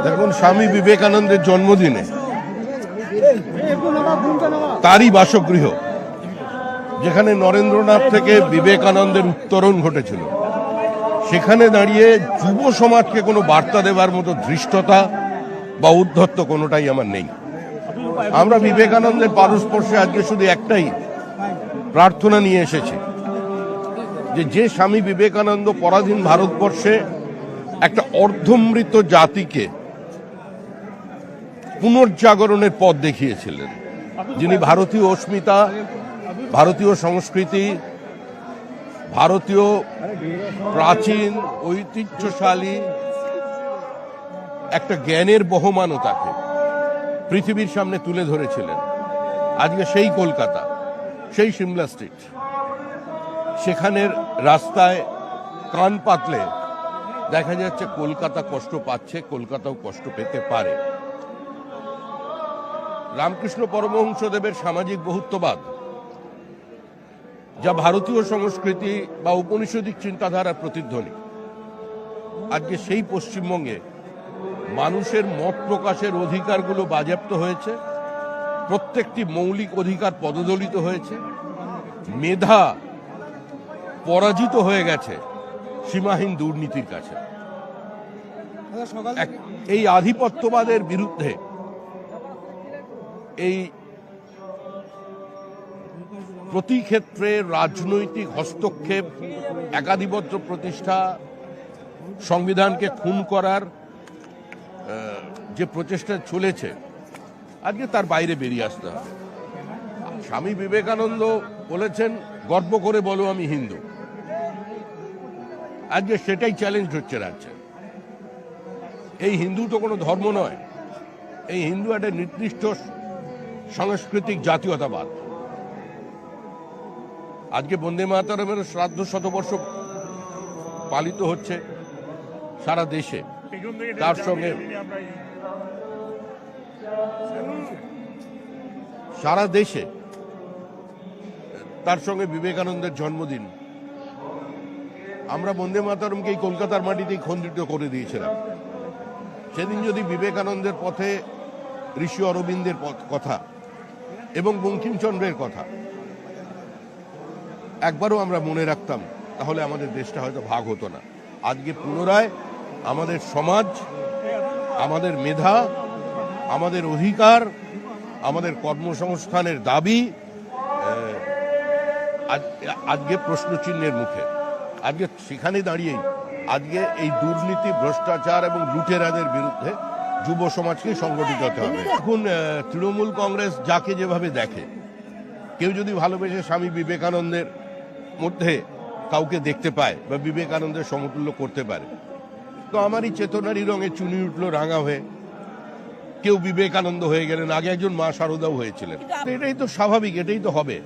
দেখুন, স্বামী বিবেকানন্দের জন্মদিনে তারই বাসগৃহ, যেখানে নরেন্দ্রনাথ থেকে বিবেকানন্দের উত্তরণ ঘটেছিল, সেখানে দাঁড়িয়ে যুব সমাজকে কোনো বার্তা দেবার মতো ধৃষ্টতা বা উদ্ধত্ত কোনোটাই আমার নেই। আমরা বিবেকানন্দের পাদস্পর্শে আজকে শুধু একটাই প্রার্থনা নিয়ে এসেছি, যে স্বামী বিবেকানন্দ পরাধীন ভারতবর্ষে একটা অর্ধমৃত জাতিকে পুনর্জাগরণের পথ দেখিয়েছিলেন, যিনি ভারতীয় অস্মিতা, ভারতীয় সংস্কৃতি, ভারতীয় প্রাচীন ঐতিহ্যশালী একটা জ্ঞানের বহমানতাকে পৃথিবীর সামনে তুলে ধরেছিলেন। আজকে সেই কলকাতা, সেই সিমলা স্ট্রিট, সেখানের রাস্তায় কান পাতলে দেখা যাচ্ছে কলকাতা কষ্ট পাচ্ছে, কলকাতাও কষ্ট পেতে পারে। রামকৃষ্ণ পরমহংসদেবের সামাজিক বহুত্ববাদ, যা ভারতীয় সংস্কৃতি বা ঔপনিষদিক চিন্তাধারার প্রতিধ্বনি, আজকে সেই পশ্চিমবঙ্গে মানুষের মত প্রকাশের অধিকারগুলো বাজেয়াপ্ত হয়েছে, প্রত্যেকটি মৌলিক অধিকার পদদলিত হয়েছে, মেধা পরাজিত হয়ে গেছে সীমাহীন দুর্নীতির কাছে। এই আধিপত্যবাদের বিরুদ্ধে, এই প্রতি ক্ষেত্রে রাজনৈতিক হস্তক্ষেপ, একাধিপত্য প্রতিষ্ঠা, সংবিধানকে খুন করার যে প্রচেষ্টা চলেছে, আজকে তার বাইরে বেরিয়ে আসতে হবে। স্বামী বিবেকানন্দ বলেছেন, গর্ব করে বলো আমি হিন্দু। আজকে সেটাই চ্যালেঞ্জ হচ্ছে রাজ্যে। এই হিন্দু তো কোনো ধর্ম নয়, এই হিন্দু একটা নির্দিষ্ট সাংস্কৃতিক জাতীয়তাবাদ। আজকে বন্দে মাতরমের শ্রাদ্ধ শতবর্ষ পালিত হচ্ছে সারা দেশে, তার সঙ্গে সারা দেশে তার সঙ্গে বিবেকানন্দের জন্মদিন। আমরা বন্দে মাতরমকে এই কলকাতার মাটিতেই খণ্ডিত করে দিয়েছিলাম। সেদিন যদি বিবেকানন্দের পথে ঋষি অরবিন্দের কথা এবং বঙ্কিমচন্দ্রের কথা একবারও আমরা মনে রাখতাম, তাহলে আমাদের দেশটা হয়তো ভাগ হতো না। আজকে পুনরায় আমাদের সমাজ, আমাদের মেধা, আমাদের অধিকার, আমাদের কর্মসংস্থানের দাবি আজকে প্রশ্নচিহ্নের মুখে। আজকে সেখানে দাঁড়িয়েই আজকে এই দুর্নীতি, ভ্রষ্টাচার এবং লুটেরাদের বিরুদ্ধে যুব সমাজকে সংগঠিত হতে হবে। এখন তৃণমূল কংগ্রেস যাকে যেভাবে দেখে, কেউ যদি ভালোবেসে স্বামী বিবেকানন্দের মধ্যে কাউকে দেখতে পায় বা বিবেকানন্দের সমতুল্য করতে পারে, তো আমারই চেতনারই রঙে চুনি উঠলো রাঙা হয়ে, কেউ বিবেকানন্দ হয়ে গেলেন। আগে একজন মা শারদাও হয়েছিলেন। এটাই তো স্বাভাবিক, এটাই তো হবে।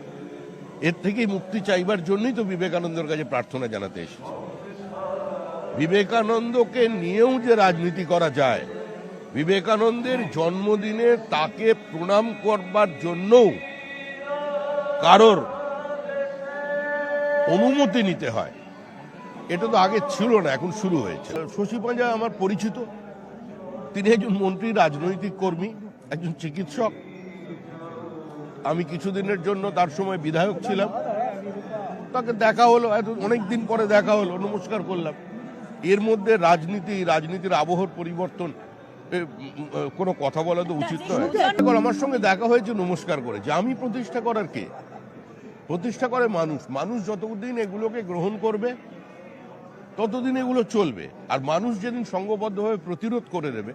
এর থেকেই মুক্তি চাইবার জন্যই তো বিবেকানন্দের কাছে প্রার্থনা জানাতে এসেছি। বিবেকানন্দকে নিয়েও যে রাজনীতি করা যায়, বিবেকানন্দের জন্মদিনে তাকে প্রণাম করবার জন্যও কারোর অনুমতি নিতে হয়, এটা তো আগে ছিল না, এখন শুরু হয়েছে। শশী পাঁজা আমার পরিচিত, তিনি একজন মন্ত্রী, রাজনৈতিক কর্মী, একজন চিকিৎসক। আমি কিছুদিনের জন্য তার সময় বিধায়ক ছিলাম, তাকে দেখা হলো, অনেকদিন পরে দেখা হলো, নমস্কার করলাম। এর মধ্যে রাজনীতির আবহাওয়ার পরিবর্তন কোনো কথা বলা তো উচিত নয়। আমার সঙ্গে দেখা হয়েছে, নমস্কার করেছে। আমি প্রতিষ্ঠা করার কে? প্রতিষ্ঠা করে মানুষ। মানুষ যতদিন এগুলোকে গ্রহণ করবে ততদিন এগুলো চলবে, আর মানুষ যেদিন সংঘবদ্ধভাবে প্রতিরোধ করে দেবে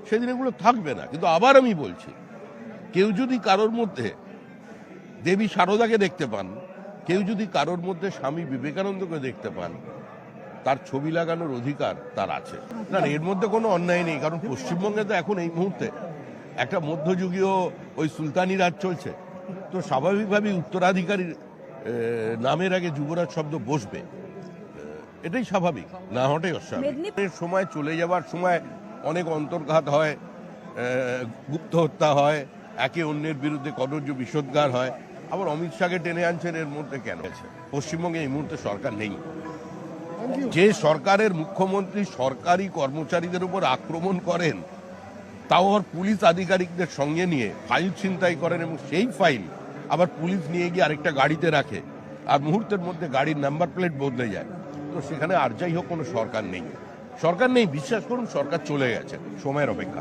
সেদিন এগুলো থাকবে না। কিন্তু আবার আমি বলছি, কেউ যদি কারোর মধ্যে দেবী শারদাকে দেখতে পান, কেউ যদি কারোর মধ্যে স্বামী বিবেকানন্দকে দেখতে পান, তার ছবি লাগানোর অধিকার তার আছে। না, এর মধ্যে কোনো অন্যায় নেই, কারণ পশ্চিমবঙ্গে তো এখন এই মুহূর্তে একটা মধ্যযুগীয় ওই সুলতানি রাজ চলছে। তো স্বাভাবিকভাবেই উত্তরাধিকারীর নামের আগে যুবরাজ শব্দ বসবে, এটাই স্বাভাবিক, না হটাই অস্বাভাবিক। সময় চলে যাবার সময় অনেক অন্তর্ঘাত হয়, গুপ্ত হত্যা হয়, একে অন্যের বিরুদ্ধে কদর্য বিষোদ্গার হয়। আবার অমিত শাহকে টেনে আনছেন এর মধ্যে কেন? পশ্চিমবঙ্গে এই মুহূর্তে সরকার নেই। যে সরকারের মুখ্যমন্ত্রী সরকারি কর্মচারীদের উপর আক্রমণ করেন, তাও আবার পুলিশ আধিকারিকদের সঙ্গে নিয়ে ফাইল ছিনতাই করেন এবং সেই ফাইল আবার পুলিশ নিয়ে গিয়ে আরেকটা গাড়িতে রাখে আর মুহূর্তের মধ্যে গাড়ির নাম্বার প্লেট বদলে যায়। তো সেখানে আর যাই হোক কোনো সরকার নেই, বিশ্বাস করুন সরকার চলে গেছে, সময়ের অপেক্ষা।